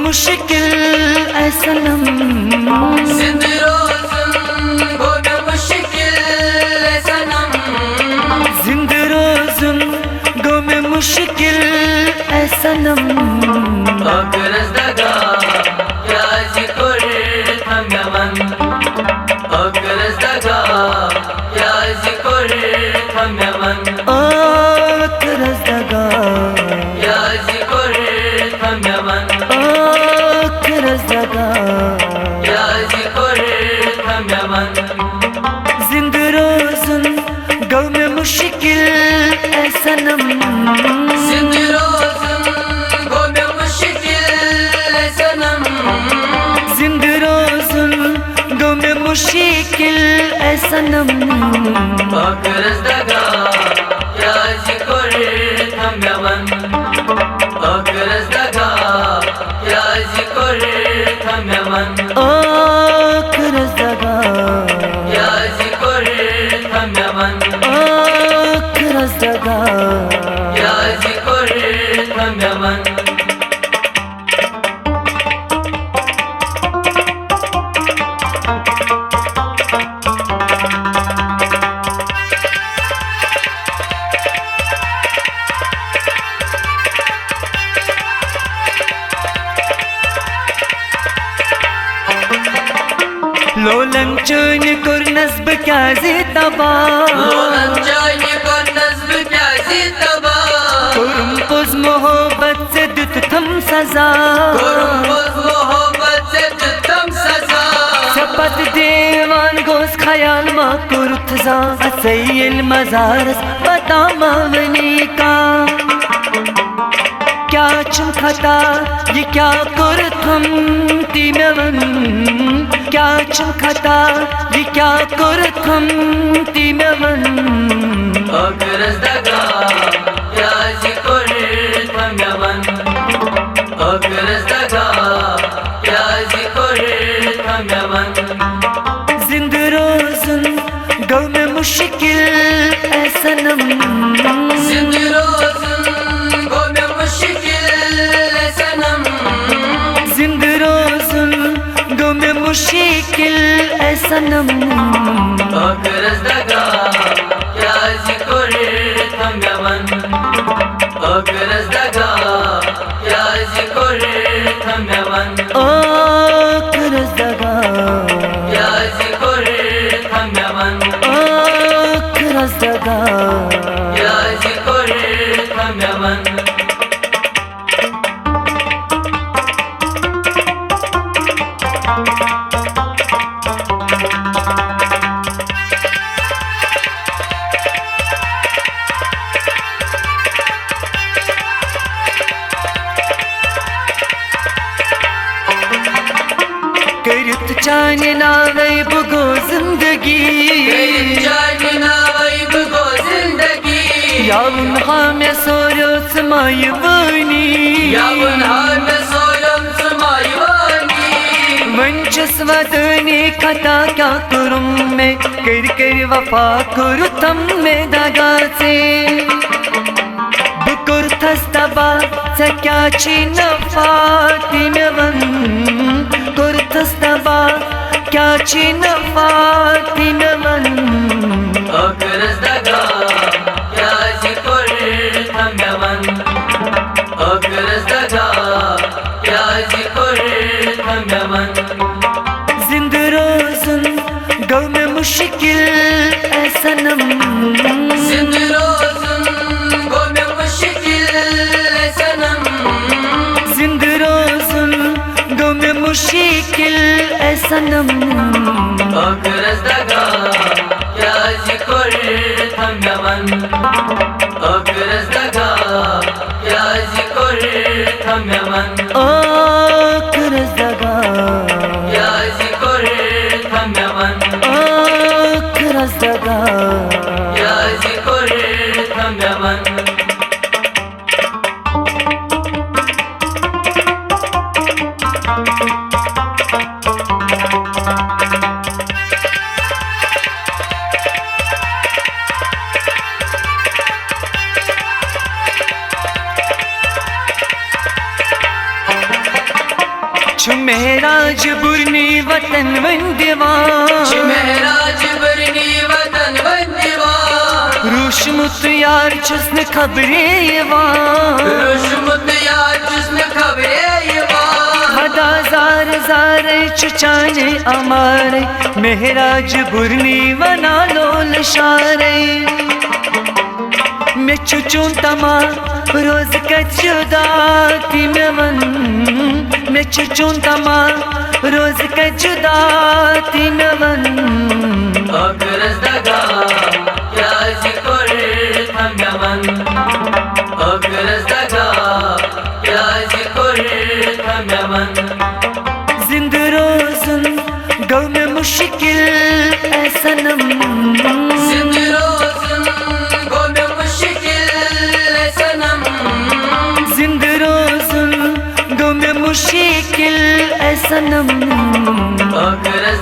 मुश्किल ऐ सनम, जिंद रोज़न गो में मुश्किल ऐ सनम, जिंद रोज़न गो में मुश्किल ऐ सनम। Akırız daga yazi korir tam yaman, Akırız daga yazi korir tam yaman, Akırız daga yazi korir tam yaman, Akırız daga yazi korir tam yaman, जिंद रोज़न गम में मुश्किल ऐ सनम, जिंद रोज़न गो में मुश्किल ऐ सनम, जिंद रोज़न गम में मुश्किल ऐ सनम। Akırız daga yazi korir tam yaman, Akırız daga yazi korir tam yaman, Akırız daga yazi korir tam yaman, Akırız daga yazi korir tam yaman. लोलन चोन kur nasb kya zitaba, Lolan cayni kon nazb kyazi taba, kurum poz mohabbat se dut tham saza, Kurum boz mohabbat se tutam saza, Sapat devan gos khayal ma kurut za, asayil mazaras bata mavni ka। क्या चमकता ये क्या कुरतम तीमवन, क्या चमकता ये क्या कुरतम तीमवन। Akırız daga yazi korir tam yaman, Akırız daga yazi korir tam yaman, जिंद रोज़न गम में मुश्किल ऐ सनम, जिंद रोज़न गो में मुश्किल ऐ सनम, जिंद रोज़न गम में मुश्किल ऐ सनम। Akırız daga yazi korir tam yaman, Akırız daga yazi korir tam yaman, Akırız daga yazi korir tam yaman, Akırız daga yazi korir tam yaman. करत चाने नावे बुगो जिंदगी, Canına vayb go zindagi, यावन में सोरो समाय बनी, Yavun hame soyam sumayvani, वंचस वदने खता क्या करूं मैं, कर कर वफा करूं तम में दगा से। बुकुर थस्तबा क्या चीन फातिमवन, कुर्तस्तबा क्या चीन फातिमवन। Akırız daga yazi korir tam yaman, Akırız daga yazi korir tam yaman, जिंद रोज़न गम में मुश्किल ऐ सनम, Zind roज़न go में मुश्किल ऐ सनम, जिंद रोज़न गम में मुश्किल ऐ सनम। Akırız daga yazi korir tam yaman, Akırız daga yazi korir tam yaman, Akırız daga yazi korir tam yaman, Akırız daga yazi korir tam yaman. छु मेराज बुरनी वतन वंदीवान मेराज बरनी वतन वंदीवान रूश मुत यार छुस्न खबरे यवान रुशमुत यार जिसने खबरे यवान हदा जार जार चुचाने अमारे मेहराज बुरनी वना लोल शारे मैं चुचूं तमा रोज कचुदा की मेवन मैं चुचूं तमा रोज कचुदा की मेवन अगरज दगा क्या जिकर हम यमन अगरज दगा क्या जिकर हम यमन जिंद रोजुन गौ में मुश्किल ऐ सनम जिंद रोज़न गो में मुश्किल है सनम जिंद रोजुन गौ में मुश्किल ऐ सनम अगरज